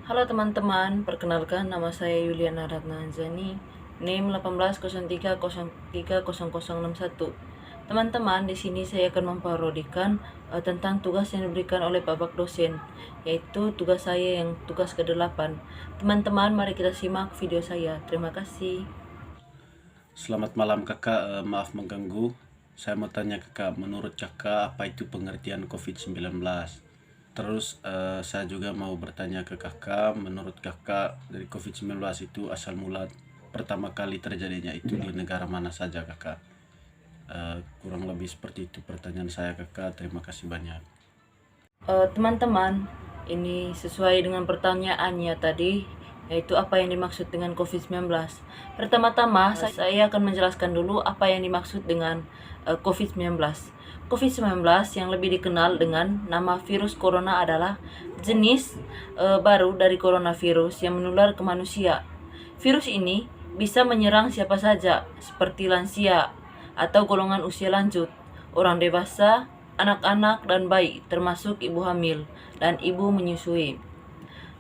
Halo teman-teman, perkenalkan nama saya Yuliana Ratnazani, NIM 1803030061. Teman-teman, di sini saya akan memparodikan tentang tugas yang diberikan oleh Bapak dosen, yaitu tugas saya yang tugas ke-8. Teman-teman, mari kita simak video saya. Terima kasih. Selamat malam kakak, maaf mengganggu. Saya mau tanya kakak, menurut kakak apa itu pengertian COVID-19? Terus saya juga mau bertanya ke kakak, menurut kakak dari COVID-19 itu asal mula pertama kali terjadinya itu di negara mana saja kakak? Kurang lebih seperti itu pertanyaan saya kakak, terima kasih banyak. Teman-teman, ini sesuai dengan pertanyaannya tadi, yaitu apa yang dimaksud dengan COVID-19. Pertama-tama, saya akan menjelaskan dulu apa yang dimaksud dengan COVID-19. COVID-19 yang lebih dikenal dengan nama virus corona adalah jenis baru dari coronavirus yang menular ke manusia. Virus ini bisa menyerang siapa saja, seperti lansia atau golongan usia lanjut, orang dewasa, anak-anak dan bayi, termasuk ibu hamil dan ibu menyusui.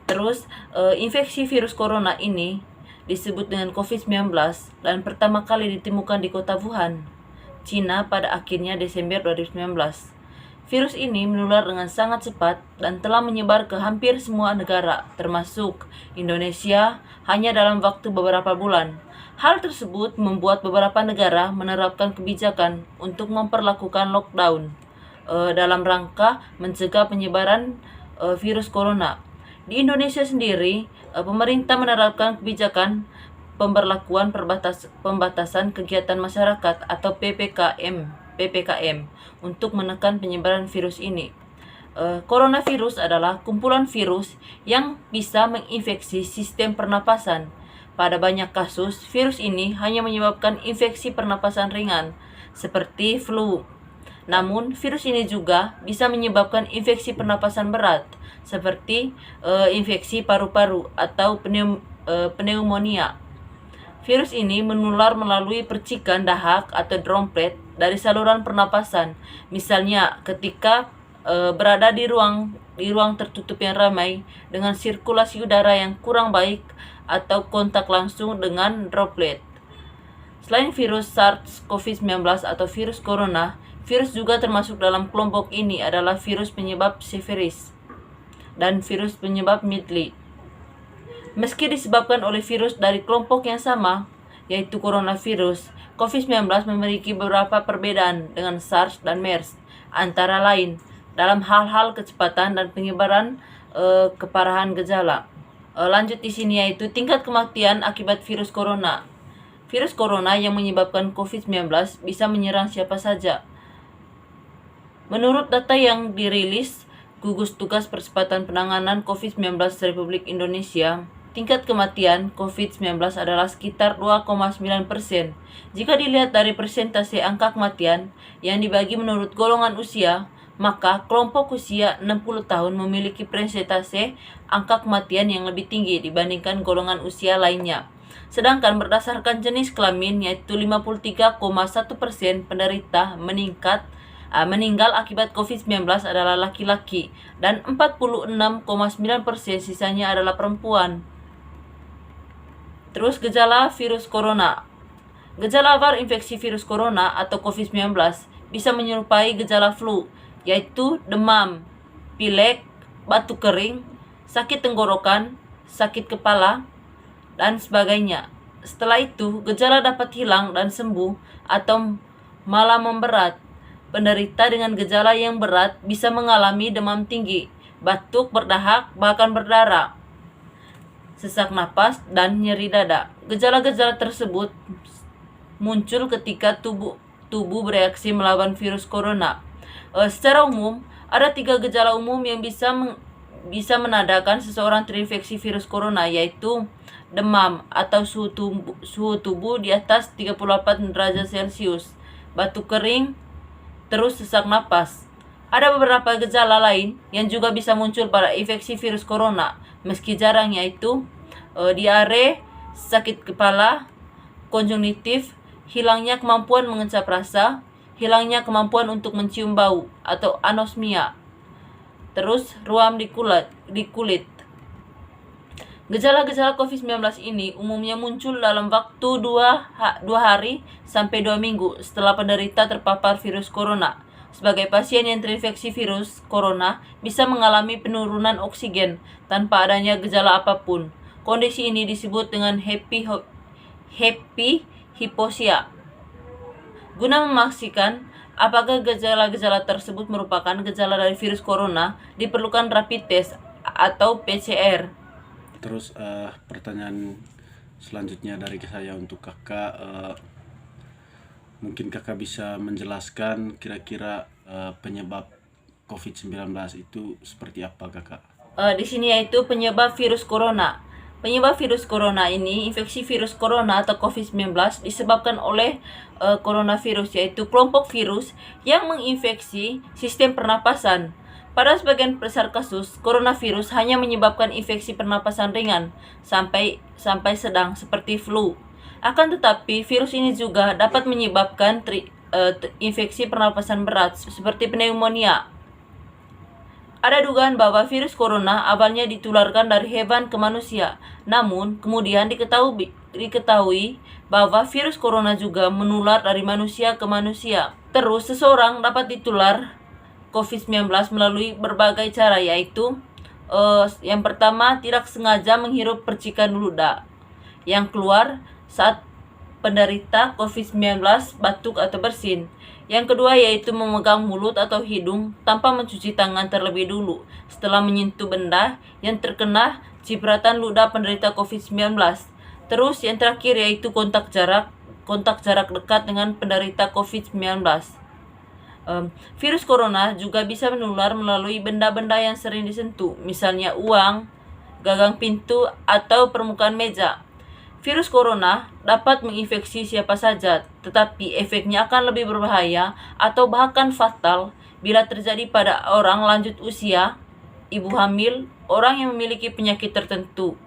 Terus, infeksi virus corona ini disebut dengan COVID-19 dan pertama kali ditemukan di kota Wuhan, Cina pada akhirnya Desember 2019. Virus ini menular dengan sangat cepat dan telah menyebar ke hampir semua negara, termasuk Indonesia, hanya dalam waktu beberapa bulan. Hal tersebut membuat beberapa negara menerapkan kebijakan untuk memperlakukan lockdown dalam rangka mencegah penyebaran virus corona. Di Indonesia sendiri, pemerintah menerapkan kebijakan pemberlakuan pembatasan kegiatan masyarakat atau PPKM untuk menekan penyebaran virus ini. Coronavirus adalah kumpulan virus yang bisa menginfeksi sistem pernapasan. Pada banyak kasus, virus ini hanya menyebabkan infeksi pernapasan ringan, seperti flu. Namun, virus ini juga bisa menyebabkan infeksi pernapasan berat, seperti infeksi paru-paru atau pneumonia. Virus ini menular melalui percikan dahak atau droplet dari saluran pernapasan. Misalnya, ketika berada di ruang tertutup yang ramai dengan sirkulasi udara yang kurang baik atau kontak langsung dengan droplet. Selain virus SARS-CoV-19 atau virus corona, virus juga termasuk dalam kelompok ini adalah virus penyebab Severis dan virus penyebab Midley. Meski disebabkan oleh virus dari kelompok yang sama, yaitu coronavirus, COVID-19 memiliki beberapa perbedaan dengan SARS dan MERS, antara lain dalam hal-hal kecepatan dan penyebaran keparahan gejala. Lanjut di sini yaitu tingkat kematian akibat virus corona. Virus corona yang menyebabkan COVID-19 bisa menyerang siapa saja. Menurut data yang dirilis Gugus Tugas Percepatan Penanganan COVID-19 Republik Indonesia, tingkat kematian COVID-19 adalah sekitar 2,9%. Jika dilihat dari persentase angka kematian yang dibagi menurut golongan usia, maka kelompok usia 60 tahun memiliki persentase angka kematian yang lebih tinggi dibandingkan golongan usia lainnya. Sedangkan berdasarkan jenis kelamin, yaitu 53,1% penderita meninggal akibat COVID-19 adalah laki-laki dan 46,9% sisanya adalah perempuan. Terus gejala virus corona. Gejala awal infeksi virus corona atau COVID-19 bisa menyerupai gejala flu, yaitu demam, pilek, batuk kering, sakit tenggorokan, sakit kepala, dan sebagainya. Setelah itu, gejala dapat hilang dan sembuh atau malah memberat. Penderita dengan gejala yang berat bisa mengalami demam tinggi, batuk, berdahak, bahkan berdarah, sesak napas, dan nyeri dada. Gejala-gejala tersebut muncul ketika tubuh bereaksi melawan virus corona. Secara umum, ada 3 gejala umum yang bisa menandakan seseorang terinfeksi virus corona, yaitu demam atau suhu tubuh di atas 38 derajat Celcius, batuk kering, terus sesak napas. Ada beberapa gejala lain yang juga bisa muncul pada infeksi virus corona, meski jarang, yaitu diare, sakit kepala, konjungtivitis, hilangnya kemampuan mengecap rasa, hilangnya kemampuan untuk mencium bau atau anosmia, terus ruam di kulit. Gejala-gejala COVID-19 ini umumnya muncul dalam waktu 2 hari sampai 2 minggu setelah penderita terpapar virus corona. Sebagai pasien yang terinfeksi virus corona bisa mengalami penurunan oksigen tanpa adanya gejala apapun. Kondisi ini disebut dengan happy hypoxia. Guna memastikan apakah gejala-gejala tersebut merupakan gejala dari virus corona, diperlukan rapid test atau PCR. Terus pertanyaan selanjutnya dari saya untuk kakak, mungkin kakak bisa menjelaskan kira-kira penyebab COVID-19 itu seperti apa kakak? Di sini yaitu penyebab virus corona. Penyebab virus corona ini, infeksi virus corona atau COVID-19 disebabkan oleh coronavirus, yaitu kelompok virus yang menginfeksi sistem pernapasan. Pada sebagian besar kasus, coronavirus hanya menyebabkan infeksi pernapasan ringan sampai sedang seperti flu. Akan tetapi, virus ini juga dapat menyebabkan infeksi pernapasan berat seperti pneumonia. Ada dugaan bahwa virus corona awalnya ditularkan dari hewan ke manusia, namun kemudian diketahui bahwa virus corona juga menular dari manusia ke manusia. Terus, seseorang dapat ditular COVID-19 melalui berbagai cara, yaitu yang pertama, tidak sengaja menghirup percikan ludah yang keluar saat penderita COVID-19 batuk atau bersin. Yang kedua yaitu memegang mulut atau hidung tanpa mencuci tangan terlebih dulu setelah menyentuh benda yang terkena cipratan ludah penderita COVID-19. Terus yang terakhir yaitu kontak jarak dekat dengan penderita COVID-19. Virus corona juga bisa menular melalui benda-benda yang sering disentuh, misalnya uang, gagang pintu, atau permukaan meja. Virus corona dapat menginfeksi siapa saja, tetapi efeknya akan lebih berbahaya atau bahkan fatal bila terjadi pada orang lanjut usia, ibu hamil, orang yang memiliki penyakit tertentu,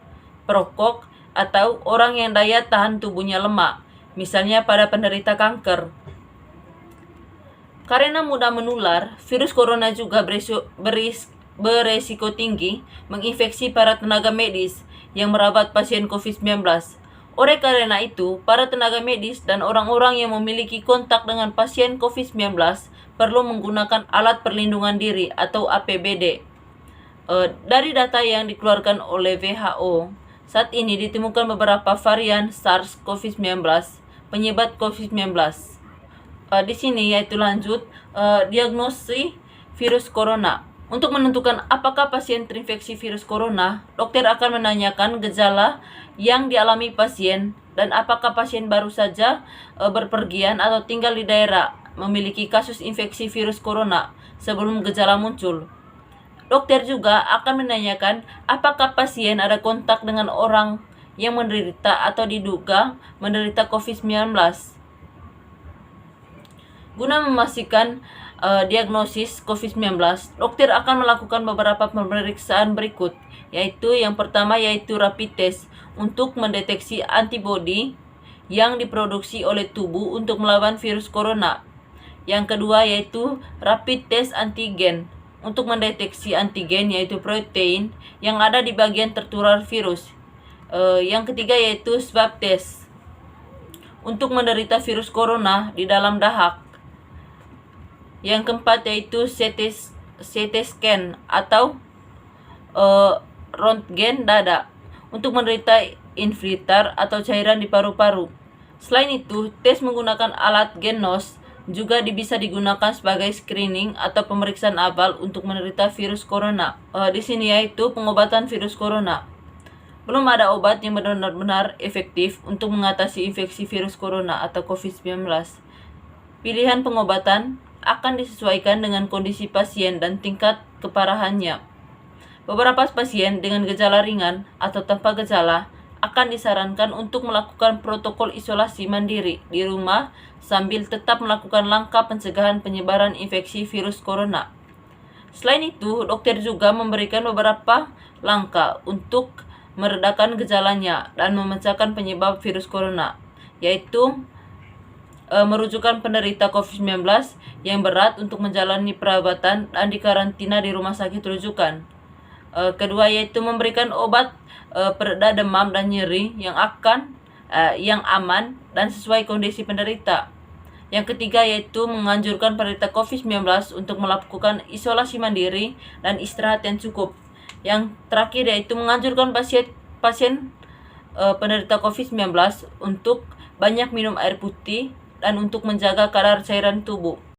perokok, atau orang yang daya tahan tubuhnya lemah, misalnya pada penderita kanker. Karena mudah menular, virus corona juga beresiko tinggi menginfeksi para tenaga medis yang merawat pasien COVID-19. Oleh karena itu, para tenaga medis dan orang-orang yang memiliki kontak dengan pasien COVID-19 perlu menggunakan alat perlindungan diri atau APBD. Dari data yang dikeluarkan oleh WHO, saat ini ditemukan beberapa varian SARS-CoV-19 penyebab COVID-19. Di sini yaitu lanjut diagnosis virus corona. Untuk menentukan apakah pasien terinfeksi virus corona, dokter akan menanyakan gejala yang dialami pasien dan apakah pasien baru saja berpergian atau tinggal di daerah memiliki kasus infeksi virus corona sebelum gejala muncul. Dokter juga akan menanyakan apakah pasien ada kontak dengan orang yang menderita atau diduga menderita COVID-19. Guna memastikan diagnosis COVID-19, dokter akan melakukan beberapa pemeriksaan berikut, yaitu yang pertama yaitu rapid test untuk mendeteksi antibodi yang diproduksi oleh tubuh untuk melawan virus corona. Yang kedua yaitu rapid test antigen untuk mendeteksi antigen yaitu protein yang ada di bagian tertular virus. Yang ketiga yaitu swab test untuk menderita virus corona di dalam dahak. Yang keempat yaitu CT scan atau röntgen dada untuk menderita infiltrat atau cairan di paru-paru. Selain itu, tes menggunakan alat GENOS juga bisa digunakan sebagai screening atau pemeriksaan awal untuk menderita virus corona. Di sini yaitu pengobatan virus corona. Belum ada obat yang benar-benar efektif untuk mengatasi infeksi virus corona atau COVID-19. Pilihan pengobatan akan disesuaikan dengan kondisi pasien dan tingkat keparahannya. Beberapa pasien dengan gejala ringan atau tanpa gejala akan disarankan untuk melakukan protokol isolasi mandiri di rumah sambil tetap melakukan langkah pencegahan penyebaran infeksi virus corona. Selain itu, dokter juga memberikan beberapa langkah untuk meredakan gejalanya dan memecahkan penyebab virus corona, yaitu merujukan penderita COVID-19 yang berat untuk menjalani perawatan dan dikarantina di rumah sakit rujukan. Kedua yaitu memberikan obat pereda demam dan nyeri yang aman dan sesuai kondisi penderita. Yang ketiga yaitu menganjurkan penderita COVID-19 untuk melakukan isolasi mandiri dan istirahat yang cukup. Yang terakhir yaitu menganjurkan pasien penderita COVID-19 untuk banyak minum air putih dan untuk menjaga kadar cairan tubuh.